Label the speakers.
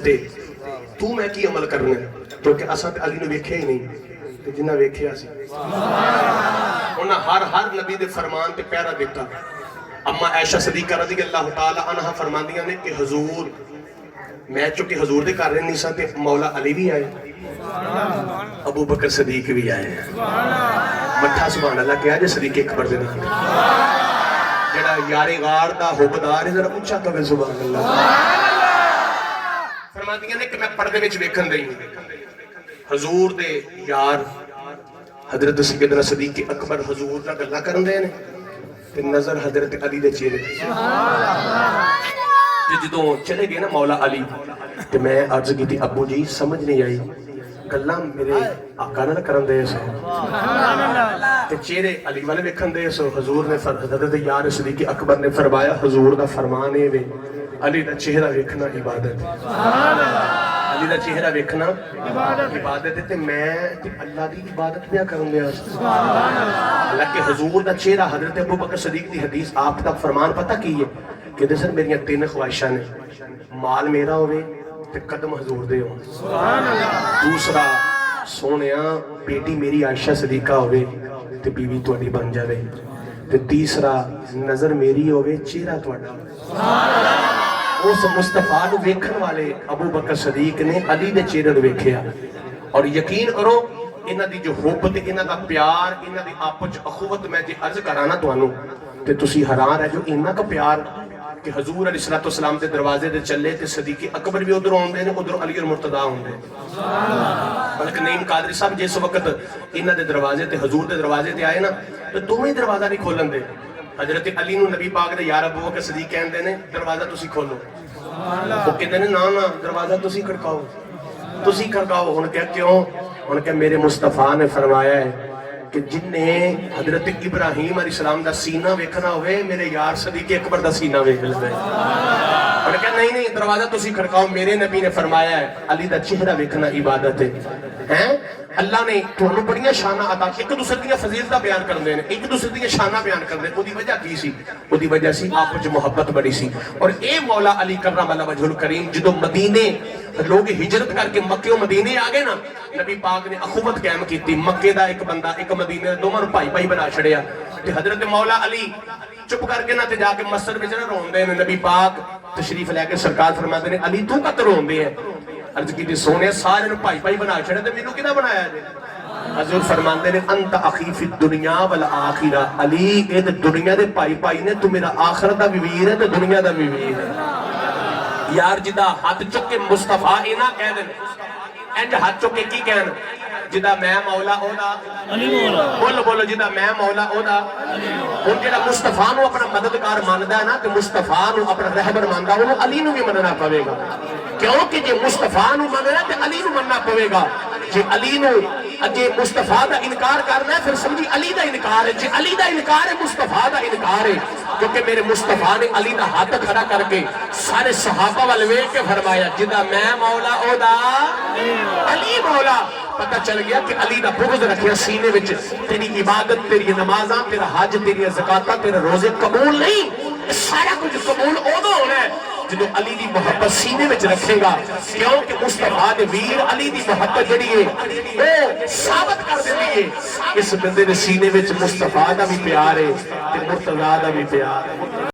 Speaker 1: تو میں کی عمل کرنا کیونکہ اساں تے علی نے ویکھیا ہی نہیں تے جنہ ویکھیا سی انہاں ہر نبی دے فرمان تے پیرا دیتا. اما عائشہ صدیقہ رضی اللہ تعالی عنہ فرماندیاں نے کہ حضور میں چونکہ حضور دے گھر نہیں سا تے مولا علی بھی آئے ابو بکر صدیق بھی آئے مٹھا سبحان اللہ کیا جے صدیق اکبر دے نام جڑا یار غار دا حبدار ہے ذرا اونچا کہے سبحان اللہ. فرماندیاں نے کہ میں پردے وچ ویکھن دئی حضور دے یار حضرت سیدنا صدیق اکبر حضور دا گلاں کرن دے نے تے نظر حضرت علی دے چہرے تے جدوں چلے گئے نا مولا علی تے میں عرض کیتی ابو جی سمجھ نہیں آئی گلاں میرے آقا نال کرن دے سو تے چہرے علی والے ویکھن دے سو. حضور نے حضرت یار صدیق اکبر نے فرمایا حضور دا فرمان اے وے علی دا چہرہ ویکھنا عبادت علی دا چہرہ ویکھنا عبادت ہے تے میں تے اللہ دی عبادت پیا کرن دیا حالانکہ حضور دا چہرہ حضرت ابو بکر صدیق دی حدیث آپ دا فرمان پتہ کی ہے کہ دسن میری تین خواہشاں نے مال میرا ہوئے تے قدم حضور دے ہوں دوسرا سونیاں بیٹی میری عائشہ صدیقہ ہوئے تے بیوی تواڈی بن جاوے تے تیسرا نظر میری ہوئے چہرہ تواڈا. اس مصطفیٰ نو ویکھن والے ابو بکر صدیق نے علی دے چہرے نو ویکھیا اور یقین کرو انہاں دی جو محبت انہاں دا پیار انہاں دی آپس وچ اخوت میں جے عرض کرانا تانوں تے تسی حیران رہ جو انہاں کا پیار کہ حضور علیہ الصلوۃ والسلام دے دروازے تے چلے تے صدیق اکبر بھی ادھر اوندے نے ادھر علی اور مرتضیٰ ہوندے بلکہ نعیم قادری صاحب جس وقت انہاں دے دروازے تے حضور دے دروازے تے آئے نا تے دوویں دروازہ نہیں کھولن دے. حضرت علی نو نبی پاک دے یار ابو بکر صدیق کہندے نے دروازہ تسی کھولو وہ کہندے نے نا دروازہ تسی کھڑکاؤ ہن کہ کیوں ہن کہ میرے مصطفیٰ نے فرمایا ہے کہ جن نے حضرت ابراہیم علیہ السلام دا سینہ ویکھنا ہوئے میرے یار صدیق اکبر دا سینہ ویکھ لے اور کہ نہیں دروازہ تسی کھڑکاؤ میرے نبی نے فرمایا ہے علی دا چہرہ ویکھنا عبادت ہے. اللہ نے تھانوں بڑیاں شاناں عطا ایک دوسرے دیاں فضیلتاں بیان کردے نے ایک دوسرے دیاں شاناں بیان کردے اودی وجہ کی سی اودی وجہ سی آپس وچ محبت بڑی سی. اور اے مولا علی کرم اللہ وجہ الکریم جدوں مدینے لوگ ہجرت کر کے مکے و مدینے آ گئے نا نبی پاک نے اخوت قائم کیتی مکے دا ایک بندہ ایک مدینے دوواں نوں بھائی بنا چھڑیا تے حضرت مولا علی چپ کر کے نہ تے جا کے مسجد وچ نہ روندے نے نبی پاک تشریف لے کے سرکار فرماتے نے علی تو کت روندے ہیں عرض کی سونے سارے نو بھائی بنا چھڑے تے مینوں کیدا بنایا جے حضور فرماندے نے انت اخی فی الدنیا والآخرہ علی اے تے دنیا دے بھائی نے تو میرا آخرت دا بھی ویر ہے تے دنیا دا بھی ویر ہے. یار جدا ہاتھ چک کے مصطفیٰ اینا کہہ دے انج ہاتھ چک کے کی کہن جدا میں مولا او دا بولو جدا میں مولا او دا ہن جڑا مصطفیٰ نو اپنا مددگار ماندا ہے نا تے مصطفیٰ نو اپنا رہبر ماندا انہوں علی نو بھی مننا پوے گا کیونکہ جے مصطفیٰ نو مننا تے علی نو مننا پوے گا. جے علی نو جے مصطفیٰ دا انکار کرنا ہے پھر سمجھی علی دا انکار ہے. جے علی دا انکار ہے مصطفیٰ دا انکار ہے کیونکہ میرے مصطفیٰ نے علی دا ہاتھ کھڑا کر کے سارے صحابہ والے ویکھ کے فرمایا جدا میں مولا او دا علی مولا. پتہ چل گیا کہ علی دا بغض رکھیا سینے وچ تیری عبادت تیری نمازاں تیرا حج تیری زکاتاں تیرے روزے قبول نہیں سارا کچھ قبول اودوں ہونا ہے جدو علی دی محبت سینے وچ رکھے گا کیونکہ مصطفیٰ دے ویر علی دی محبت جڑی ہے وہ ثابت کر دیتی ہے اس بندے دے سینے وچ مصطفیٰ دا بھی پیار ہے تے مرتضیٰ دا بھی پیار ہے.